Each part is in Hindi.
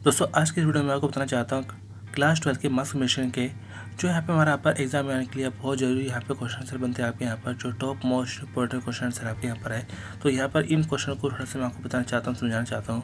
दोस्तों आज की इस वीडियो में आपको बताना चाहता हूँ क्लास 12 के मार्क्स कमीशन के जो यहाँ पे हमारा यहाँ पर एग्जाम आने के लिए बहुत जरूरी यहाँ पे क्वेश्चन आंसर बनते हैं आपके यहाँ पर जो top most important question answer आपके यहाँ पर है। तो यहाँ पर इन क्वेश्चन को थोड़ा सा मैं आपको बताना चाहता हूँ, समझाना चाहता हूँ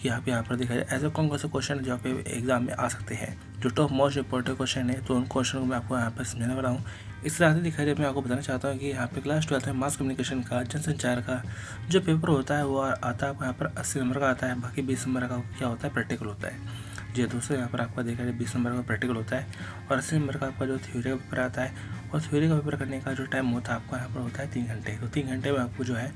कि यहाँ पर देखा जाए ऐसे कौन से क्वेश्चन जो पे एग्जाम में आ सकते हैं, जो टॉप मोस्ट इंपॉर्टेंट क्वेश्चन है। तो उन क्वेश्चन को मैं आपको यहाँ पर समझाने वाला हूँ। इस तरह से दिखाई दे मैं आपको बताना चाहता हूँ कि यहाँ पे क्लास 12 में मास कम्युनिकेशन का जनसंचार का जो पेपर होता है वो आता है आपको यहाँ पर 80 नंबर का आता है। बाकी 20 नंबर का क्या होता है, प्रैक्टिकल होता है। जी दोस्तों, यहाँ पर आपका देखा जाए 20 नंबर का प्रैक्टिकल होता है और 80 नंबर का आपका जो थ्योरी का पेपर आता है। और थ्योरी का पेपर करने का जो टाइम होता है आपका यहाँ पर होता है 3 घंटे। तो 3 घंटे में आपको जो है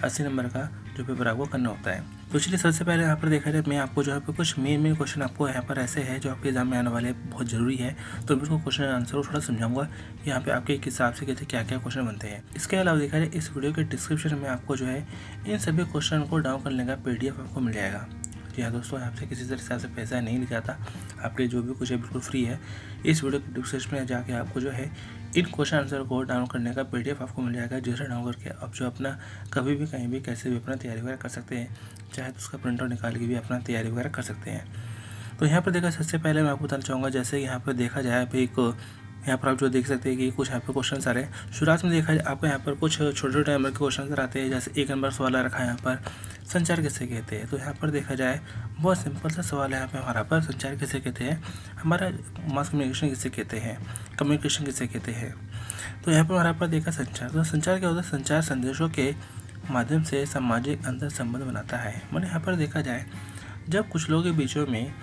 80 नंबर का जो पेपर आपको करना होता है। तो चलिए सबसे पहले यहाँ पर देखा जाए मैं आपको जो है कुछ मेन क्वेश्चन आपको यहाँ पर ऐसे है जो आपके एग्जाम में आने वाले बहुत ज़रूरी है। तो मैं उसको क्वेश्चन आंसर को थोड़ा समझाऊंगा यहाँ पे आपके हिसाब से कहते क्या क्या क्वेश्चन बनते हैं। इसके अलावा देखा जाए इस वीडियो के डिस्क्रिप्शन में आपको जो है इन सभी क्वेश्चन को डाउन करने का PDF आपको मिल जाएगा। जी हाँ दोस्तों, आपसे किसी तरह से पैसा नहीं लिया जाता, आपके जो भी कुछ है बिल्कुल फ्री है। इस वीडियो के डिस्क्रिप्शन में जाके आपको जो है इन क्वेश्चन आंसर को डाउनलोड करने का PDF आपको मिल जाएगा, जिसे डाउनलोड करके आप जो अपना कभी भी कहीं भी कैसे भी अपना तैयारी वगैरह कर सकते हैं, चाहे तो उसका प्रिंट आउट निकाल के भी अपना तैयारी वगैरह कर सकते हैं। तो यहाँ पर देखा सबसे पहले मैं आपको बताना चाहूँगा, जैसे यहाँ पर देखा जाए अभी एक यहाँ पर आप जो देख सकते हैं कि कुछ यहाँ पर क्वेश्चन आ रहे हैं। शुरुआत में देखा जाए आपको यहाँ पर कुछ छोटे छोटे नंबर के क्वेश्चन आते हैं। जैसे 1 नंबर सवाल रखा है यहाँ पर संचार किसे कहते हैं। तो यहाँ पर देखा जाए बहुत सिंपल सा सवाल है यहाँ पे हमारा पर संचार किसे कहते हैं, हमारा मास कम्युनिकेशन किसे कहते हैं, कम्युनिकेशन किसे कहते हैं। तो यहाँ पर हमारा पर देखा संचार, तो संचार क्या होता है, संचार संदेशों के माध्यम से सामाजिक अंतर संबंध बनाता है। मैंने यहाँ पर देखा जाए जब कुछ लोगों के बीचों में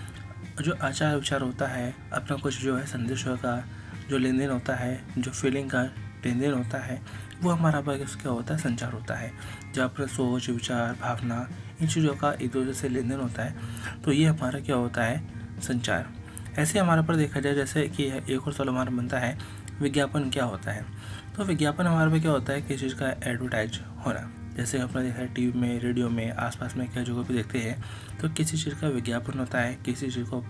जो आचार विचार होता है, अपना कुछ जो है संदेशों का जो लेन देन होता है, जो फीलिंग का लेन देन होता है, वो हमारा पर क्या होता है, संचार होता है। जब अपना सोच विचार भावना इन चीज़ों का एक दूसरे से लेन देन होता है, तो ये हमारा क्या होता है, संचार। ऐसे हमारे पर देखा जाए जैसे कि एक और सवाल हमारा बनता है विज्ञापन क्या होता है। तो विज्ञापन हमारे पे क्या होता है, किसी चीज़ का एडवर्टाइज होना। जैसे अपना देखा है टीवी में, रेडियो में, आसपास में क्या जगह पे देखते हैं, तो किसी चीज़ का विज्ञापन होता है, किसी चीज़ को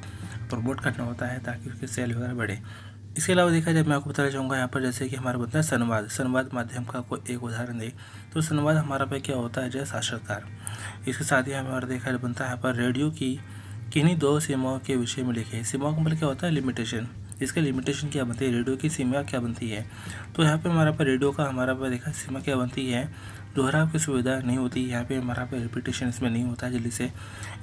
प्रमोट करना होता है ताकि उसकी सेल वगैरह बढ़े। इसके अलावा देखा जाए मैं आपको बताना चाहूँगा यहाँ पर जैसे कि हमारा बनता है संवाद। संवाद माध्यम का आपको एक उदाहरण दे तो संवाद हमारा पे क्या होता है, जैसे साक्षात्कार। इसके साथ ही हमारा देखा बनता है यहाँ पर रेडियो की किन्हीं 2 सीमाओं के विषय में लिखे। सीमाओं का मतलब क्या होता है, लिमिटेशन। इसका लिमिटेशन क्या बनती है, रेडियो की सीमा क्या बनती है। तो यहाँ पे हमारा पर रेडियो का हमारा पर देखा सीमा क्या बनती है, दोहराव की सुविधा नहीं होती यहाँ पे, हमारा पे रिपीटेशन इसमें नहीं होता है जल्दी से।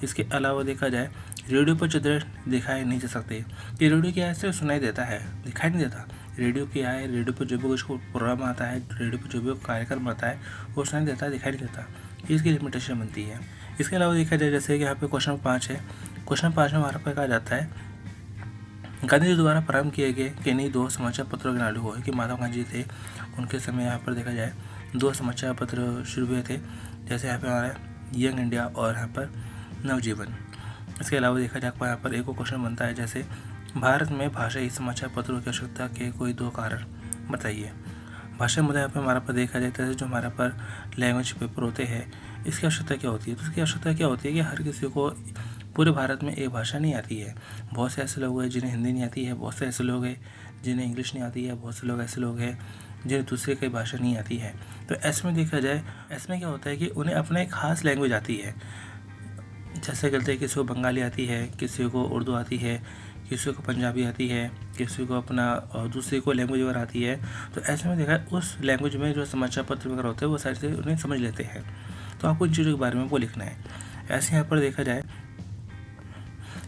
इसके अलावा देखा जाए रेडियो पर चित्र दिखाए नहीं जा सकते। ये रेडियो क्या है, सिर्फ सुनाई देता है, दिखाई नहीं देता। रेडियो क्या है, रेडियो पर जो भी कुछ प्रोग्राम आता है, रेडियो पर जो भी कार्यक्रम आता है वो सुनाई देता है, दिखाई नहीं देता। इसकी लिमिटेशन बनती है। इसके अलावा देखा जाए जैसे कि यहाँ पे क्वेश्चन 5 है। क्वेश्चन 5 में हमारा पे कहा जाता है गांधी जी द्वारा प्रारंभ किए गए किन्हीं 2 समाचार पत्रों के नाम लिखो। कि माधव गांधी थे, उनके समय यहाँ पर देखा जाए 2 समाचार पत्र शुरू हुए थे, जैसे यहाँ पे हमारा यंग इंडिया और यहाँ पर नवजीवन। इसके अलावा देखा जाए यहाँ पर एक और क्वेश्चन बनता है, जैसे भारत में भाषाई समाचार पत्रों की आवश्यकता के कोई 2 कारण बताइए। भाषा मुद्दा यहाँ पर हमारा पर देखा जाता है जो हमारा पर लैंग्वेज पेपर होते हैं, इसकी आवश्यकता क्या होती है। तो इसकी आवश्यकता क्या होती है कि हर किसी को पूरे भारत में एक भाषा नहीं आती है। बहुत से ऐसे लोग हैं जिन्हें हिंदी नहीं आती है, बहुत से ऐसे लोग हैं जिन्हें इंग्लिश नहीं आती है, बहुत से लोग ऐसे लोग हैं जिन्हें दूसरी कोई भाषा नहीं आती है। तो ऐसे में देखा जाए ऐसे में क्या होता है कि उन्हें अपना एक खास लैंग्वेज आती है। जैसे कहते हैं किसी को बंगाली आती है, किसी को उर्दू आती है, किसी को पंजाबी आती है, किसी को अपना दूसरी कोई लैंग्वेज वगैरह आती है। तो ऐसे में देखा है उस लैंग्वेज में जो समाचार पत्र वगैरह होते हैं वो सारी चीज़ें उन्हें समझ लेते हैं। तो आपको इन चीज़ों के बारे में वो लिखना है। ऐसे यहाँ पर देखा जाए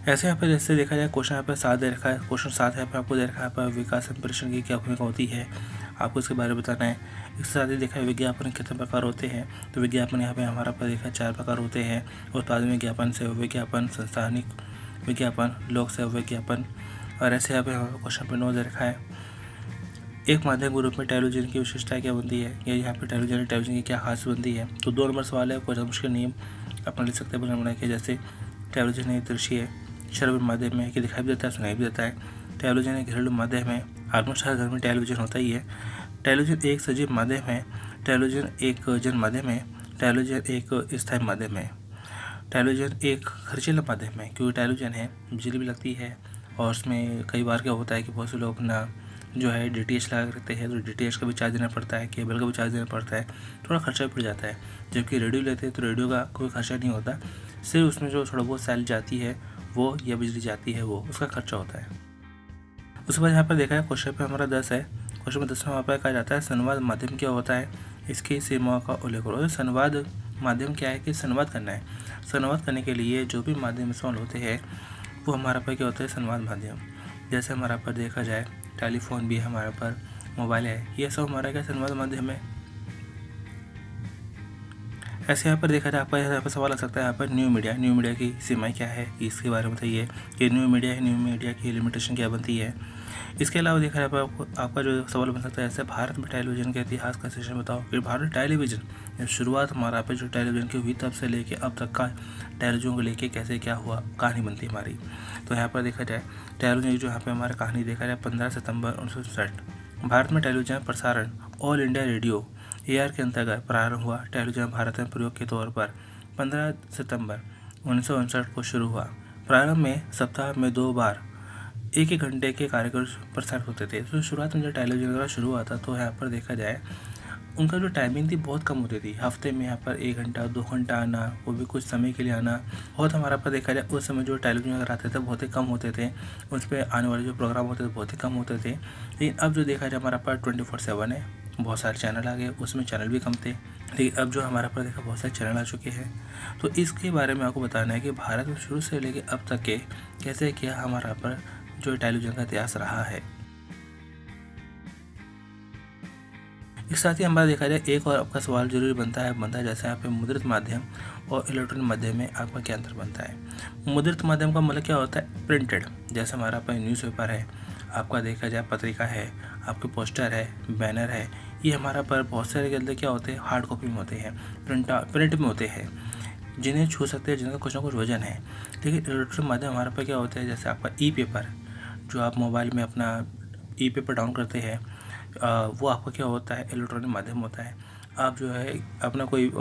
जैसे देखा जाए क्वेश्चन यहाँ पर 7 दे रखा है। क्वेश्चन 7 यहाँ पर आपको दे रखा है पर विकास संप्रेषण की क्या भूमिका होती है, आपको इसके बारे में बताना है। इसके साथ ही देखा है विज्ञापन कितने प्रकार होते हैं। तो विज्ञापन यहाँ पे हमारा पर देखा 4 प्रकार होते हैं, उत्पादन विज्ञापन, सेवा विज्ञापन, संस्थानिक विज्ञापन, लोक सेवा विज्ञापन। और ऐसे यहाँ पे हमारा क्वेश्चन पर 9 दे रखा है एक माध्यम के रूप में टेलीविजन की विशेषता क्या बनती है, या यहाँ पे टेलीविजन की क्या खास बनती है। तो 2 नंबर सवाल है, कुछ मुश्किल नियम अपना लिख सकते हैं बना के। जैसे टेलीविजन एक दृश्य है, श्रव्य माध्यम है कि दिखाई भी देता है, सुनाई भी देता है। टेलीविजन एक घरेलू माध्यम है, ऑलमोस्ट हर घर में टेलीविजन होता ही है। टेलीविजन एक सजीव माध्यम है, टेलीविजन एक जन माध्यम है, टेलीविजन एक स्थायी माध्यम है। टेलीविजन एक खर्चीला माध्यम है क्योंकि टेलीविजन है, बिजली भी लगती है और उसमें कई बार क्या होता है कि बहुत से लोग अपना जो है DTH लगा रखते हैं, तो DTH का भी चार्ज देना पड़ता है, केबल का भी चार्ज देना पड़ता है, थोड़ा खर्चा भी पड़ जाता है। जबकि रेडियो लेते हैं तो रेडियो का कोई खर्चा नहीं होता, सिर्फ उसमें जो थोड़ा बहुत सैलरी जाती है वो या बिजली जाती है वो, उसका खर्चा होता है। उसके बाद यहाँ पर देखा है क्वेश्चन पे हमारा 10 है। क्वेश्चन में 10 में वहाँ पर कहा जाता है संवाद माध्यम क्या होता है, इसकी सीमाओं का उल्लेख करो। संवाद माध्यम क्या है कि संवाद करना है। संवाद करने के लिए जो भी माध्यम इस्तेमाल होते हैं वो हमारा पर क्या होता है, संवाद माध्यम। जैसे हमारा पर देखा जाए टेलीफोन भी है, हमारे पर मोबाइल है, ये सब हमारा क्या संवाद माध्यम है। ऐसे यहाँ पर देखा जाए आपका यहाँ पर सवाल आ सकता है यहाँ पर न्यू मीडिया की सीमाएं क्या है, इसके बारे में बताइए कि न्यू मीडिया की लिमिटेशन क्या बनती है। इसके अलावा देखा जाए आपका जो सवाल बन सकता है ऐसे भारत में टेलीविज़न के इतिहास का सेशन बताओ कि भारत टेलीविज़न शुरुआत हमारा पे जो टेलीविज़न की हुई तब से लेके अब तक का टेलीविज़न को लेके कैसे क्या हुआ, कहानी बनती है हमारी। तो यहाँ पर देखा जाए टेलीविज़न जो यहाँ पे हमारा कहानी देखा जाए 15 सितंबर 1959 भारत में टेलीविज़न प्रसारण ऑल इंडिया रेडियो AR के अंतर्गत प्रारंभ हुआ। टेलीविज़न भारत में प्रयोग के तौर पर 15 सितंबर 1959 को शुरू हुआ। प्रारंभ में सप्ताह में 2 बार 1-1 घंटे के कार्यक्रम प्रसारित होते थे। तो शुरुआत में जब टेलीविज़न वगैरह शुरू हुआ था तो यहाँ पर देखा जाए उनका जो टाइमिंग थी बहुत कम होती थी। हफ्ते में यहाँ पर 1 घंटा 2 घंटा आना, वो भी कुछ समय के लिए आना। बहुत हमारा पर देखा जाए उस समय जो टेलीविज़न वगैरह आते थे बहुत ही कम होते थे, उस पर आने वाले जो प्रोग्राम होते थे बहुत ही कम होते थे। लेकिन अब जो देखा जाए हमारा पर 24/7 है, बहुत सारे चैनल आ गए, उसमें चैनल भी कम थे, लेकिन अब जो हमारा पर देखा बहुत सारे चैनल आ चुके हैं। तो इसके बारे में आपको बताना है कि भारत में शुरू से लेकर अब तक के कैसे क्या हमारा पर जो टेलीविज़न का इतिहास रहा है। इस साथ ही हमारा देखा जाए एक और आपका सवाल जरूरी बनता है जैसे यहाँ पे मुद्रित माध्यम और इलेक्ट्रॉनिक माध्यम में आपका क्या अंतर बनता है। मुद्रित माध्यम का मतलब क्या होता है, प्रिंटेड। जैसे हमारा पर न्यूज़पेपर है, आपका देखा जाए पत्रिका है, आपके पोस्टर है, बैनर है, ये हमारा पर बहुत सारे के अंदर क्या होते हैं, हार्ड कॉपी में होते हैं, प्रिंट में होते हैं, जिन्हें छू सकते हैं, जिनका कुछ ना कुछ वजन है। लेकिन इलेक्ट्रॉनिक माध्यम हमारे पर क्या होता है, जैसे आपका ई-पेपर, जो आप मोबाइल में अपना ई-पेपर डाउन करते हैं, वो आपका क्या होता है, इलेक्ट्रॉनिक माध्यम होता है। आप जो है अपना कोई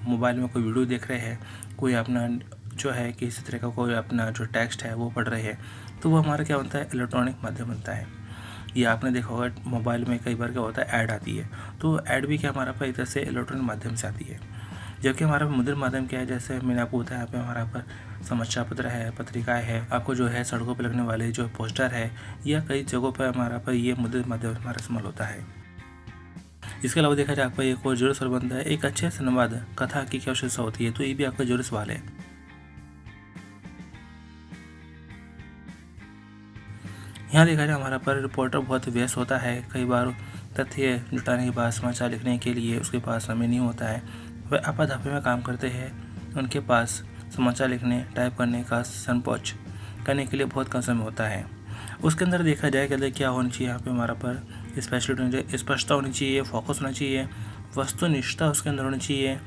मोबाइल में कोई वीडियो देख रहे हैं, कोई अपना जो है किसी तरह का कोई अपना जो टेक्स्ट है वो पढ़ रहे हैं, तो वो हमारा क्या बनता है, इलेक्ट्रॉनिक माध्यम बनता है। ये आपने देखा होगा मोबाइल में कई बार क्या होता है, ऐड आती है, तो ऐड भी क्या हमारा पर एक तरह से इलेक्ट्रॉनिक माध्यम से आती है। जबकि हमारा मुद्रित माध्यम क्या है, जैसे मैंने आपको बताया यहाँ पे हमारा पर समाचार पत्र है, पत्रिकाएं है, आपको जो है सड़कों पर लगने वाले जो पोस्टर है, या कई जगहों पर हमारा पर ये मुद्रित माध्यम हमारा इस्तेमाल होता है। इसके अलावा देखा जाए आपका एक और जरूरी सवाल बनता है, एक अच्छे संवाद कथा की क्या विशेषता होती है, तो ये भी आपका जरूरी सवाल है। यहाँ देखा जाए हमारा पर रिपोर्टर बहुत व्यस्त होता है, कई बार तथ्य जुटाने के बाद समाचार लिखने के लिए उसके पास समय नहीं होता है, वह आपाधापी में काम करते हैं, उनके पास समाचार लिखने टाइप करने का संकोच करने के लिए बहुत कम समय होता है। उसके अंदर देखा जाए कि क्या होनी चाहिए, यहाँ पे हमारा पर स्पेशलिटी होनी चाहिए, स्पष्टता होनी चाहिए, फोकस होना चाहिए, वस्तुनिष्ठता उसके अंदर होनी चाहिए,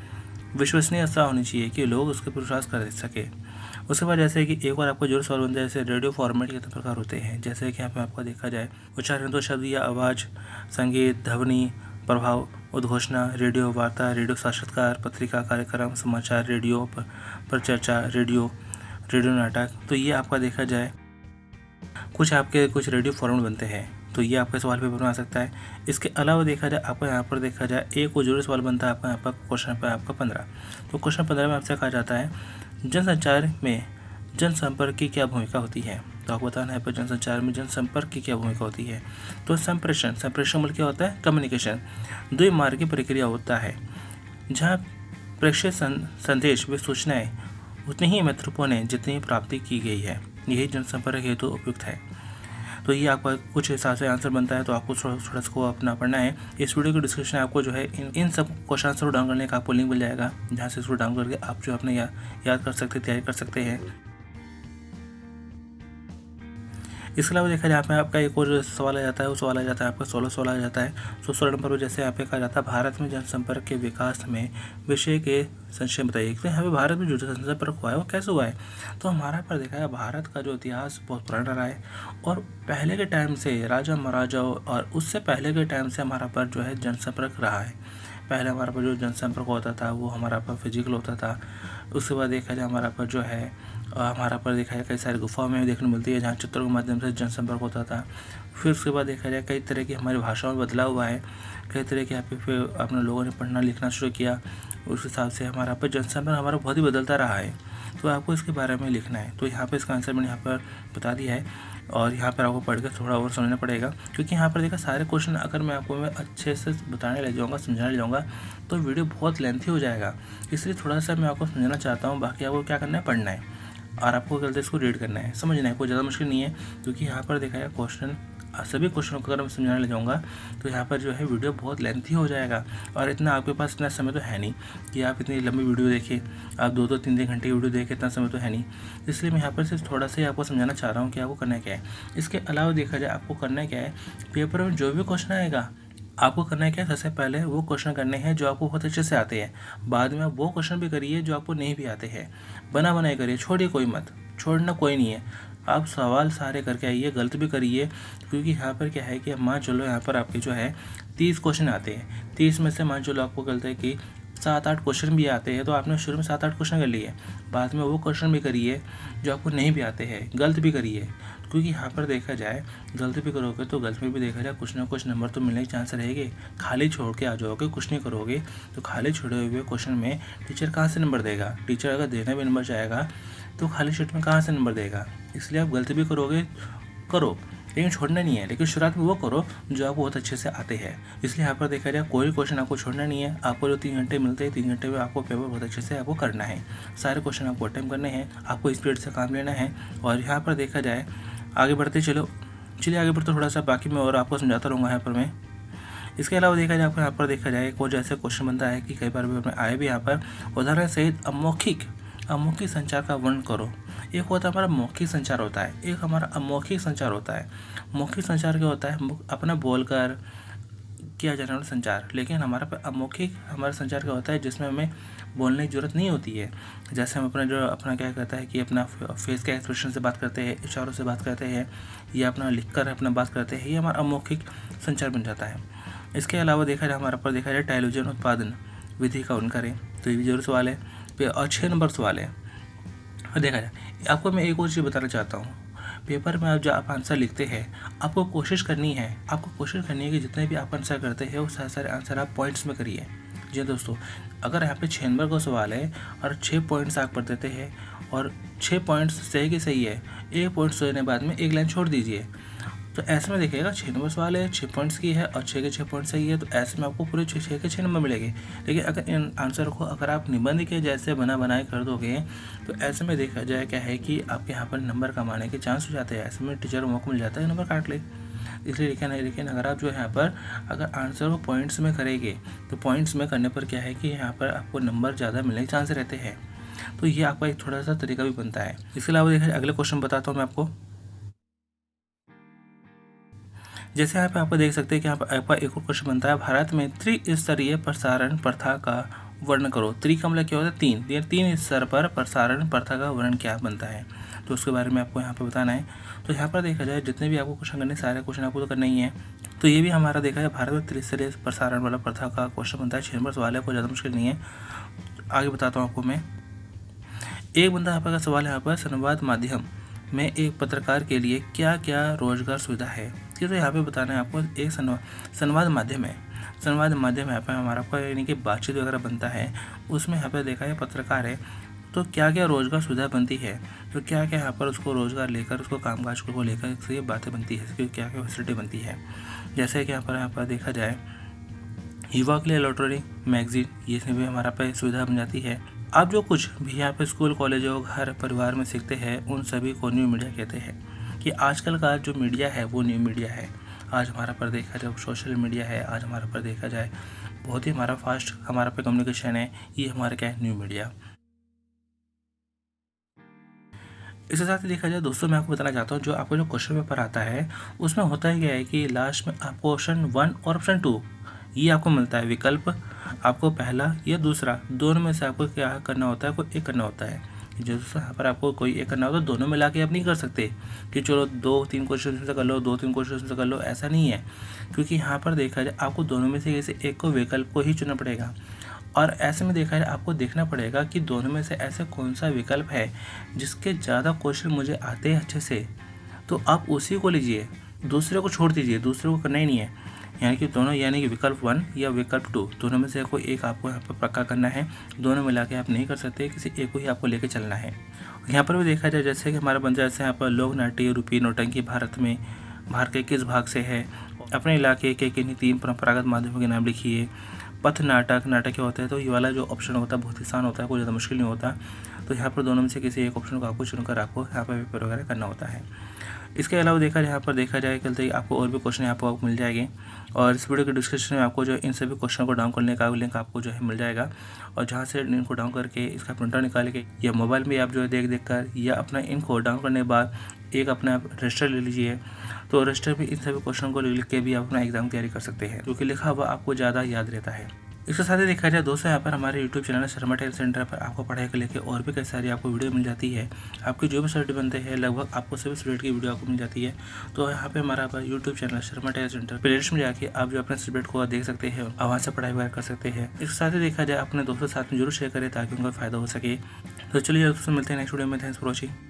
विश्वसनीयता होनी चाहिए कि लोग उसके पर विश्वास कर सके। उसके बाद जैसे कि एक और आपको जरूर सवाल बनता है, जैसे रेडियो फॉर्मेट कितने प्रकार होते हैं, जैसे कि यहाँ पे आपका देखा जाए उच्चारण तो शब्द या आवाज़, संगीत, ध्वनि, प्रभाव, उद्घोषणा, रेडियो वार्ता, रेडियो साक्षात्कार, पत्रिका कार्यक्रम, समाचार, रेडियो पर चर्चा, रेडियो नाटक। तो ये आपका देखा जाए कुछ रेडियो फॉर्मेट बनते हैं, तो ये आपके सवाल पेपर में आ सकता है। इसके अलावा देखा जाए आपका यहाँ पर देखा जाए एक और जरूरी सवाल बनता है आपका यहाँ पर क्वेश्चन पर आपका 15। तो क्वेश्चन 15 में आपसे कहा जाता है जनसंचार में जनसंपर्क की क्या भूमिका होती है। तो आपको बताना है पर जनसंचार में जनसंपर्क की क्या भूमिका होती है। तो संप्रेषण मतलब क्या होता है, कम्युनिकेशन, द्विमार्गी प्रक्रिया होता है जहाँ प्रेषित संदेश व सूचनाएं उतनी ही महत्वपूर्ण है जितनी प्राप्ति की गई है, यही जनसंपर्क हेतु उपयुक्त है। तो ये आपका कुछ हिसाब से आंसर बनता है, तो आपको थोड़ा सा अपना पढ़ना है। इस वीडियो की डिस्क्रिप्शन आपको जो है इन सब क्वेश्चन आंसर डाउन करने का आपको लिंक मिल जाएगा, जहाँ से इसको डाउन करके आप जो अपने याद कर सकते, तैयारी कर सकते हैं। इसके अलावा देखा जाए आपका एक और सवाल आ जाता है, वो सवाल आ जाता है आपका 16 सवाल आ जाता है। तो 16 नंबर पर जैसे यहाँ पे कहा जाता है भारत में जनसंपर्क के विकास में विषय के संक्षेप बताइए। तो यहाँ पे भारत में जो जनसंपर्क हुआ है वो कैसे हुआ है। तो हमारा पर देखा है भारत का जो इतिहास बहुत पुराना रहा है, और पहले के टाइम से राजा महाराजाओं और उससे पहले के टाइम से हमारा पर जो है जनसंपर्क रहा है। पहले हमारा पर जो जनसंपर्क होता था वो हमारा पर फिजिकल होता था। उसके बाद देखा जाए हमारा पर जो है कई सारी गुफाओं में देखने मिलती है जहाँ चित्रों के माध्यम से जनसंपर्क होता था। फिर उसके बाद देखा जाए कई तरह की हमारी भाषाओं में बदलाव हुआ है, कई तरह के यहाँ पे फिर अपने लोगों ने पढ़ना लिखना शुरू किया, उस हिसाब से हमारा पर जनसंपर्क हमारा बहुत ही बदलता रहा है। तो आपको इसके बारे में लिखना है। तो यहाँ पर इसका आंसर मैंने यहाँ पर बता दिया है और यहाँ पर आपको पढ़ कर थोड़ा और समझना पड़ेगा, क्योंकि यहाँ पर देखा सारे क्वेश्चन अगर मैं आपको अच्छे से बताने लग जाऊँगा, समझाने लग जाऊँगा तो वीडियो बहुत लेंथी हो जाएगा। इसलिए थोड़ा सा मैं आपको समझाना चाहता हूँ। बाकी आपको क्या करना है, पढ़ना है और आपको गलती इसको रीड करना है, समझना है। कोई ज़्यादा मुश्किल नहीं है, क्योंकि यहाँ पर देखा है क्वेश्चन सभी क्वेश्चनों को अगर मैं समझाने लग जाऊँगा तो यहाँ पर जो है वीडियो बहुत लेंथी हो जाएगा और इतना आपके पास इतना समय तो है नहीं कि आप इतनी लंबी वीडियो देखिए। आप 2-2 3-3 घंटे की वीडियो देखें, इतना समय तो है नहीं। इसलिए मैं यहाँ पर सिर्फ थोड़ा सा ही आपको समझाना चाह रहा हूँ कि आपको करना क्या है। इसके अलावा देखा जाए आपको करना क्या है, पेपर में जो भी क्वेश्चन आएगा आपको करना है क्या, सबसे पहले वो क्वेश्चन करने हैं जो आपको बहुत अच्छे से आते हैं। बाद में आप वो क्वेश्चन भी करिए जो आपको नहीं भी आते हैं। बना बनाए करिए, छोड़िए कोई मत, छोड़ना कोई नहीं है। आप सवाल सारे करके आइए, गलत भी करिए, क्योंकि यहाँ पर क्या है कि मान चलो यहाँ पर आपके जो है 30 क्वेश्चन आते हैं। 30 में से मान चलो आपको गलत है कि 7-8 क्वेश्चन भी आते हैं, तो आपने शुरू में 7-8 क्वेश्चन कर लिए। बाद में वो क्वेश्चन भी करिए जो आपको नहीं भी आते हैं, गलत भी करिए, क्योंकि यहाँ पर देखा जाए गलती भी करोगे तो गलत में भी देखा जाए कुछ ना कुछ नंबर तो मिलने के चांस रहेंगे। खाली छोड़ के आ जाओगे, कुछ नहीं करोगे तो खाली छोड़े हुए क्वेश्चन में टीचर कहाँ से नंबर देगा। टीचर अगर देने भी नंबर चाहेगा तो खाली शीट में कहाँ से नंबर देगा। इसलिए आप गलती भी करोगे करो, लेकिन छोड़ना नहीं है। लेकिन शुरुआत में वो करो जो आपको बहुत अच्छे से आते हैं। इसलिए यहाँ पर देखा जाए कोई क्वेश्चन आपको छोड़ना नहीं है। आपको जो 3 घंटे मिलते हैं, 3 घंटे में आपको पेपर बहुत अच्छे से आपको करना है। सारे क्वेश्चन आपको अटेम्प्ट करने हैं, आपको स्पीड से काम लेना है। और यहाँ पर देखा जाए आगे बढ़ते चलिए आगे बढ़ते थोड़ा सा बाकी मैं और आपको समझाता रहूँगा यहाँ पर मैं। इसके अलावा देखा जाए आपको यहाँ पर देखा जाए कोई जैसे क्वेश्चन बनता है कि कई बार पेपर में आए भी यहाँ पर उदाहरण सहित अमौखिक संचार का वर्णन करो। एक होता है हमारा मौखिक संचार होता है, एक हमारा अमौखिक संचार होता है। मौखिक संचार क्या होता है, अपना बोलकर किया जाने वाला संचार। लेकिन हमारा अमौखिक हमारा संचार क्या होता है, जिसमें हमें बोलने की जरूरत नहीं होती है। जैसे हम अपना क्या कहता है कि अपना फेस के एक्सप्रेशन से बात करते हैं, इशारों से बात करते हैं, या अपना लिखकर अपना बात करते हैं, ये हमारा अमौखिक संचार बन जाता है। इसके अलावा देखा जाए हमारे पर देखा जाए टेलीविजन उत्पादन विधि का वर्णन करें, तो ये भी जरूर सवाल है। और 6 नंबर सवाल है। देखा जाए आपको मैं एक और चीज़ बताना चाहता हूँ, पेपर में आप आंसर लिखते हैं, आपको कोशिश करनी है कि जितने भी आप आंसर करते हैं वो सारे आंसर आप पॉइंट्स में करिए। जी दोस्तों, अगर यहाँ पे 6 नंबर का सवाल है और 6 पॉइंट्स आप पढ़ देते हैं और 6 पॉइंट्स सही के सही है, 1 पॉइंट सही ने बाद में 1 लाइन छोड़ दीजिए, तो ऐसे में देखिएगा 6 नंबर सवाल है, 6 पॉइंट्स की है और 6 के 6 पॉइंट सही है, तो ऐसे में आपको पूरे 6 के 6 नंबर मिलेंगे। लेकिन अगर इन आंसर को अगर आप निबंध के जैसे बनाए कर दोगे तो ऐसे में देखा जाए क्या है कि आपके यहाँ पर नंबर कमाने के चांस हो जाते हैं। ऐसे में टीचर को मौका मिल जाता है नंबर काट ले। इसलिए लेकिन अगर आप जो है यहाँ पर अगर आंसर को पॉइंट्स में करेंगे तो पॉइंट्स में करने पर क्या है कि यहाँ पर आपको नंबर ज़्यादा मिलने के चांस रहते हैं। तो ये आपका एक थोड़ा सा तरीका भी बनता है। इसके अलावा देखा जाए अगले क्वेश्चन बताता हूँ मैं आपको। जैसे यहाँ पे आपको देख सकते हैं कि यहाँ पर आपका एक और क्वेश्चन बनता है, भारत में त्रिस्तरीय प्रसारण प्रथा का वर्णन करो। त्रि का मतलब क्या होता है, 3 स्तर पर प्रसारण प्रथा का वर्णन क्या बनता है, तो उसके बारे में आपको यहाँ पे बताना है। तो यहाँ पर देखा जाए जितने भी आपको क्वेश्चन करने, सारे क्वेश्चन आपको तो करना ही है। तो ये भी हमारा देखा जाए भारत में त्रिस्तरीय प्रसारण वाला प्रथा का क्वेश्चन बनता है। 6 नंबर सवाल है, कोई ज़्यादा मुश्किल नहीं है। आगे बताता हूँ आपको मैं। एक बंदा आपका सवाल है यहाँ पर, संवाद माध्यम में एक पत्रकार के लिए क्या क्या रोजगार सुविधा है। तो यहाँ पे बताना है आपको, एक संवाद माध्यम है। संवाद माध्यम यहाँ पर हमारा आपका यानी कि बातचीत वगैरह बनता है, उसमें यहाँ पे देखा है पत्रकार है, तो क्या क्या रोजगार सुविधा बनती है, तो क्या क्या यहाँ पर उसको रोजगार लेकर उसको कामकाज को लेकर से बातें बनती है, इसकी क्या क्या फैसिलिटी बनती है। जैसे कि यहाँ पर देखा जाए युवा के लिए इलेक्ट्रॉनिक मैगजीन, ये भी हमारा पे सुविधा बन जाती है। आप जो कुछ भी यहाँ पे स्कूल कॉलेज और घर परिवार में सीखते हैं उन सभी को न्यू मीडिया कहते हैं। कि आजकल का जो मीडिया है वो न्यू मीडिया है। आज हमारा पर देखा जाए सोशल मीडिया है, आज हमारा पर देखा जाए बहुत ही हमारा फास्ट हमारा पे कम्युनिकेशन है, ये हमारा क्या है, न्यू मीडिया। इसके साथ ही देखा जाए दोस्तों, मैं आपको बताना चाहता हूँ जो आपको जो क्वेश्चन पेपर आता है उसमें होता ही क्या है कि लास्ट में आपको ऑप्शन 1 और ऑप्शन 2 ये आपको मिलता है विकल्प, आपको पहला या दूसरा, दोनों में से आपको क्या करना होता है, कोई एक करना होता है। जैसे यहाँ पर आपको कोई एक करना होता है, दोनों मिला के आप नहीं कर सकते कि चलो 2-3 क्वेश्चन से कर लो, 2-3 क्वेश्चन से कर लो, ऐसा नहीं है। क्योंकि यहाँ पर देखा जाए आपको दोनों में से किसी एक को विकल्प को ही चुनना पड़ेगा। और ऐसे में देखा जाए आपको देखना पड़ेगा कि दोनों में से ऐसे कौन सा विकल्प है जिसके ज़्यादा क्वेश्चन मुझे आते हैं अच्छे से, तो आप उसी को लीजिए, दूसरे को छोड़ दीजिए, दूसरे को करना ही नहीं है। यानी कि दोनों, यानी कि विकल्प 1 या विकल्प 2 दोनों में से कोई एक आपको यहाँ पर पक्का करना है। दोनों मिला के आप नहीं कर सकते, किसी एक को ही आपको लेके चलना है। यहाँ पर भी देखा जाए जैसे कि हमारा बन जाए, जैसे यहाँ पर लोक नाट्य रूपी नौटंकी भारत के किस भाग से है, अपने इलाके के किन्हीं 3 परंपरागत माध्यमों के नाम लिखिए, पथ नाटक क्या होता है। तो ये वाला जो ऑप्शन होता है बहुत ही आसान होता है, कोई ज़्यादा मुश्किल नहीं होता। तो यहाँ पर दोनों में से किसी एक ऑप्शन को आपको चुनकर आपको यहाँ पर पेपर वगैरह करना होता है। इसके अलावा देखा जाए कल आपको और भी क्वेश्चन यहाँ पर आपको मिल जाएंगे, और इस वीडियो के डिस्क्रिप्शन में आपको जो इन सभी क्वेश्चन को डाउन करने का लिंक आपको जो है मिल जाएगा, और जहाँ से इनको डाउन करके इसका प्रिंटर निकाल के या मोबाइल में आप जो है देख कर या अपना इनको डाउन करने के बाद एक अपना रजिस्टर ले लीजिए। तो रजिस्टर में इन सभी क्वेश्चन को लिख के भी आप अपना एग्जाम तैयारी कर सकते हैं, क्योंकि लिखा हुआ आपको ज़्यादा याद रहता है। इसके साथ ही देखा जाए दोस्तों, यहाँ पर हमारे YouTube channel Sharma tell centre पर आपको पढ़ाई को लेकर और भी कई सारी आपको वीडियो मिल जाती है। आपके जो भी सब्जेक्ट बनते हैं लगभग आपको सभी सब्जेक्ट की वीडियो आपको मिल जाती है। तो यहाँ पे हमारा YouTube channel Sharma tell centre playlist में जाके आप जो अपने सब्जेक्ट को देख सकते हैं और वहाँ से पढ़ाई वगैरह कर सकते हैं। इसके साथ ही देखा जाए अपने दोस्तों के साथ में जरूर शेयर करें ताकि उनका फायदा हो सके। तो चलिए दोस्तों, मिलते हैं नेक्स्ट वीडियो में। Thanks for watching.